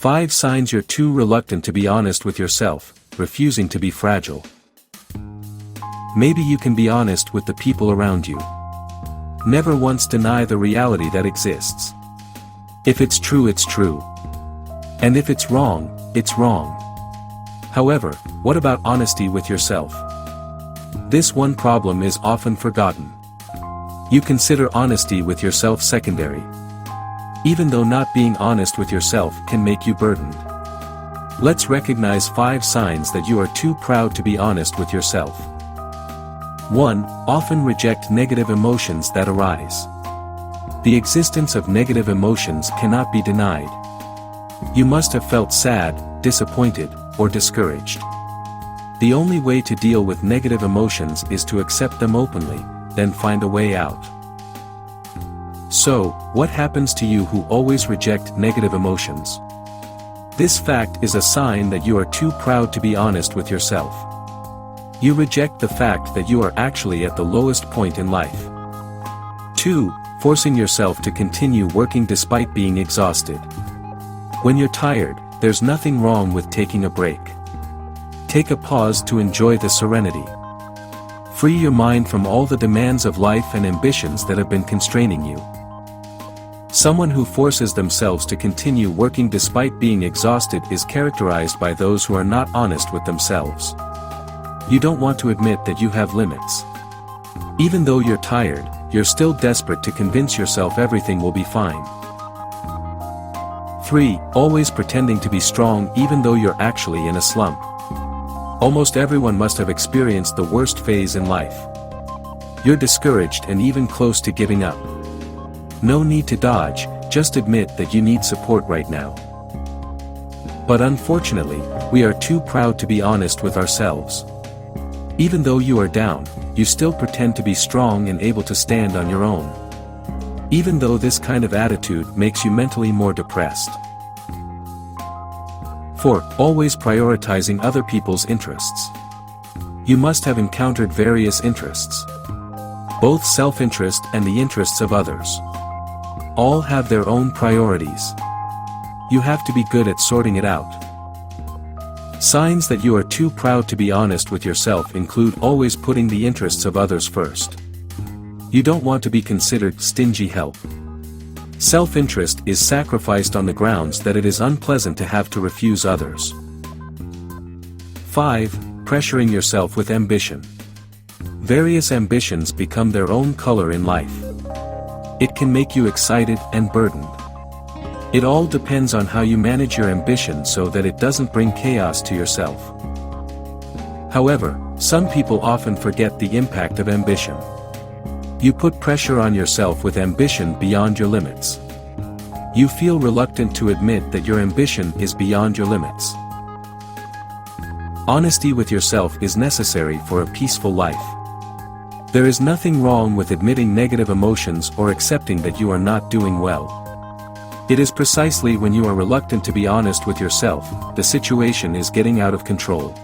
5 signs you're too reluctant to be honest with yourself, refusing to be fragile. Maybe you can be honest with the people around you. Never once deny the reality that exists. If it's true, it's true. And if it's wrong, it's wrong. However, what about honesty with yourself? This one problem is often forgotten. You consider honesty with yourself secondary. Even though not being honest with yourself can make you burdened. Let's recognize 5 signs that you are too proud to be honest with yourself. 1. Often reject negative emotions that arise. The existence of negative emotions cannot be denied. You must have felt sad, disappointed, or discouraged. The only way to deal with negative emotions is to accept them openly, then find a way out. So, what happens to you who always reject negative emotions? This fact is a sign that you are too proud to be honest with yourself. You reject the fact that you are actually at the lowest point in life. 2. Forcing yourself to continue working despite being exhausted. When you're tired, there's nothing wrong with taking a break. Take a pause to enjoy the serenity. Free your mind from all the demands of life and ambitions that have been constraining you. Someone who forces themselves to continue working despite being exhausted is characterized by those who are not honest with themselves. You don't want to admit that you have limits. Even though you're tired, you're still desperate to convince yourself everything will be fine. 3. Always pretending to be strong even though you're actually in a slump. Almost everyone must have experienced the worst phase in life. You're discouraged and even close to giving up. No need to dodge, just admit that you need support right now. But unfortunately, we are too proud to be honest with ourselves. Even though you are down, you still pretend to be strong and able to stand on your own. Even though this kind of attitude makes you mentally more depressed. 4. Always prioritizing other people's interests. You must have encountered various interests. Both self-interest and the interests of others. All have their own priorities. You have to be good at sorting it out. Signs that you are too proud to be honest with yourself include always putting the interests of others first. You don't want to be considered stingy help. Self-interest is sacrificed on the grounds that it is unpleasant to have to refuse others. 5. Pressuring yourself with ambition. Various ambitions become their own color in life. It can make you excited and burdened. It all depends on how you manage your ambition so that it doesn't bring chaos to yourself. However, some people often forget the impact of ambition. You put pressure on yourself with ambition beyond your limits. You feel reluctant to admit that your ambition is beyond your limits. Honesty with yourself is necessary for a peaceful life. There is nothing wrong with admitting negative emotions or accepting that you are not doing well. It is precisely when you are reluctant to be honest with yourself, the situation is getting out of control.